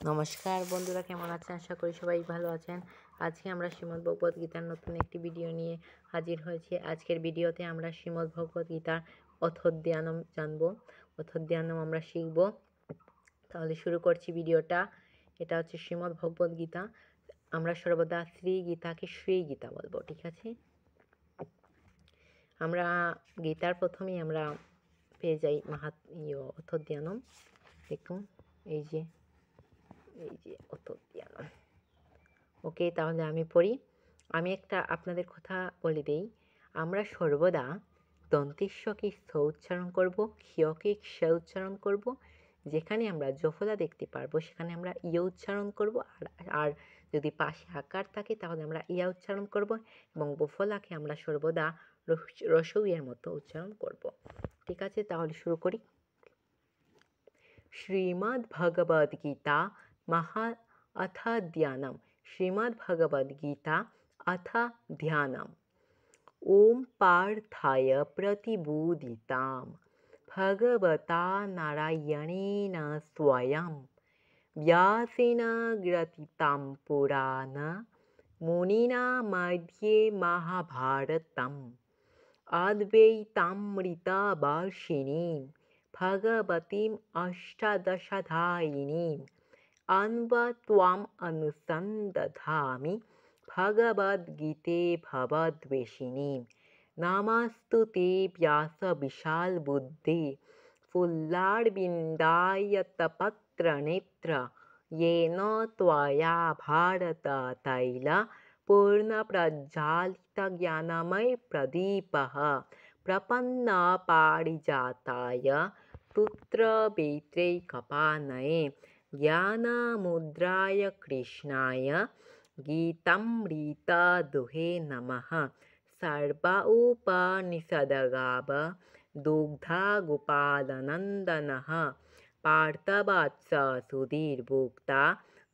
নমস্কার বন্ধুরা, কেমন আছেন? আশা করি সবাই ভালো আছেন। আজকে আমরা শ্রীমদ্ভগবদ্গীতার নতুন একটি ভিডিও নিয়ে হাজির হয়েছি। আজকের ভিডিওতে আমরা শ্রীমদ্ভগবদ্গীতার অথোদ্যানম জানব, অথোদ্যানম আমরা শিখব। তাহলে শুরু করছি ভিডিওটা। এটা হচ্ছে শ্রীমদ্ভগবদ্গীতা। আমরা সর্বদা শ্রী গীতাকে শ্রী গীতা বলবো, ঠিক আছে? আমরা গীতার প্রথমেই আমরা পেয়ে যাই অথোদ্যানম। দেখুন, এই যে অথোদ্যানম। ওকে, তাহলে আমি পড়ি। আমি একটা আপনাদের কথা বলে দেই। আমরা সর্বদা দন্তেশ্বকে স্থ উচ্চারণ করব, ক্ষয়কে ক্ষ উচ্চারণ করব। যেখানে আমরা জফলা দেখতে পারবো সেখানে আমরা ইয় উচ্চারণ করব, আর যদি পাশে আকার থাকে তাহলে আমরা ইয়া উচ্চারণ করব, এবং বফলাকে আমরা সর্বদা রসৌয়ের মতো উচ্চারণ করব। ঠিক আছে, তাহলে শুরু করি। श्रीमद्भगवद्गीता अथ ध्यानम्। श्रीमद्भगवद्गीता अथ ध्यानम्। ॐ पार्थाय प्रतिबोधितां भगवता नारायणेन स्वयं व्यासेन ग्रथितं पुराण मुनिना मध्ये महाभारतम् अद्वैतामृतवर्षिणीं भगवतीम् अष्टादशाध्यायिनीम् अन्वत्वाम् अनुसन्दधामि भगवद्गीते भवद्वेषिणीं। नमस्तु ते व्यासविशालबुद्धे फुल्लारविन्दायतपत्रनेत्र येन त्वया भारततैलपूर्णप्रज्वालितज्ञानमयप्रदीपः प्रपन्नपारिजाताय पुत्रवेत्रैकपाणये ज्ञानमुद्राय कृष्णाय गीतामृतदुहे नमः। सर्वोपनिषद्गाव दुग्धगोपालनन्दनः पार्थवत्स सुधीर्भोक्ता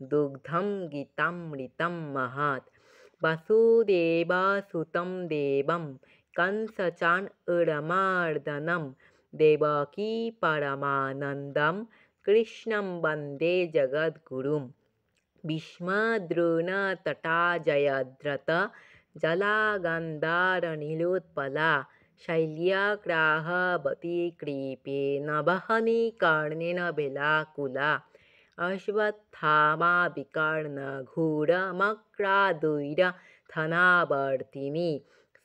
दुग्धं गीतामृतं महत्। वसुदेवसुतं देवं कंसचाणूरमर्दनं देवकी परमानन्दं कृष्णं वन्दे जगद्गुरुं। भीष्मद्रोणतटा जयद्रथ जलागान्धारनीलोत्पला शैल्याग्राहवती कृपेण कर्णेन बेलाकुला अश्वत्थामा विकर्णघोरमक्रादुरथनावर्तिनी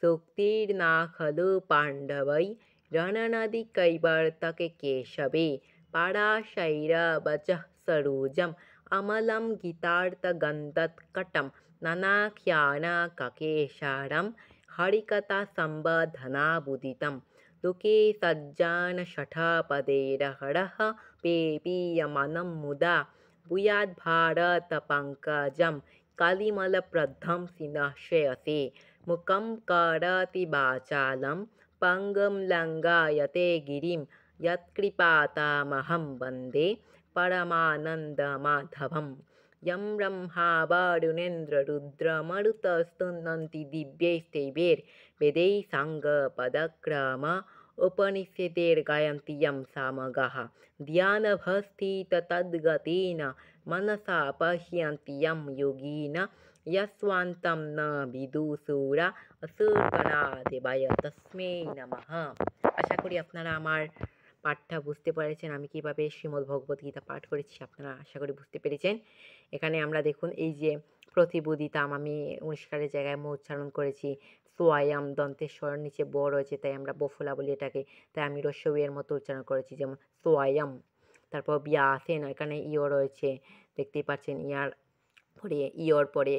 सुक्तिर्ना खलु पाण्डवै रणनदीकैवर्तके केशवे पराशैरवचः सरोजम् अमलं गीतार्थगन्धत्कटं नानाख्यानककेशरं हरिकथासंवर्धनाबुदितं लोके सज्जनशठपदैरहरः पेपीयमानं मुदा भूयाद्भारतपङ्कजं कलिमलप्रद्धं सिनश्रेयसे। मुखं करोति वाचालं पङ्गुं लङ्घयते गिरिं यत्कृपातमहं वन्दे परमानन्दमाधवम्। यं ब्रह्मा वरुणेन्द्ररुद्रमरुतस्तुन्वन्ति दिव्यैस्तवैर्वेदैः साङ्गपदक्रम उपनिषदैर्गायन्ति यं सामगाः ध्यानभस्थिततद्गतेन मनसा पश्यन्ति यं योगिनः यस्वान्तं न विदुषुरा असुरगणादेवाय तस्मै नमः। আশা করি আপনারা আমার পাঠটা বুঝতে পেরেছেন। আমি কীভাবে শ্রীমদ্ভগবদ্গীতা পাঠ করেছি আপনারা আশা করি বুঝতে পেরেছেন। এখানে আমরা দেখুন, এই যে প্রতিবোদিতাম আমি অনুষ্কারের জায়গায় ম উচ্চারণ করেছি। সোয়ায়াম দন্তেশ্বর নিচে ব রয়েছে, তাই আমরা বফলা বলি এটাকে, তাই আমি রস্যইয়ের মতো উচ্চারণ করেছি, যেমন সোয়ায়াম। তারপর ব্যাসেন, এখানে ইয় রয়েছে, দেখতেই পাচ্ছেন ইয়ার পরে ইয়র পরে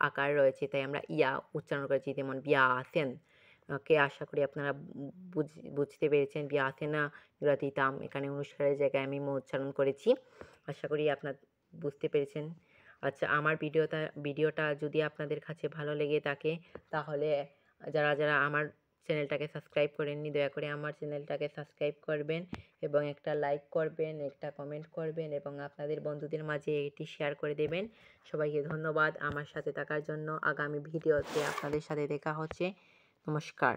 আকার রয়েছে, তাই আমরা ইয়া উচ্চারণ করেছি, যেমন ব্যাসেন। কে আশা করি আপনারা বুঝতে পেরেছেন। ব্যাসেনা গ্রথিতাম, এখানে অনুষ্কারের জায়গায় আমি ম উচ্চারণ করেছি। আশা করি আপনারা বুঝতে পেরেছেন। আচ্ছা, আমার ভিডিওটা যদি আপনাদের কাছে ভালো লেগে থাকে তাহলে যারা আমার চ্যানেলটাকে সাবস্ক্রাইব করেননি দয়া করে আমার চ্যানেলটাকে সাবস্ক্রাইব করবেন, এবং একটা লাইক করবেন, একটা কমেন্ট করবেন, এবং আপনাদের বন্ধুদের মাঝে এটি শেয়ার করে দেবেন। সবাইকে ধন্যবাদ আমার সাথে থাকার জন্য। আগামী ভিডিওতে আপনাদের সাথে দেখা হচ্ছে। নমস্কার।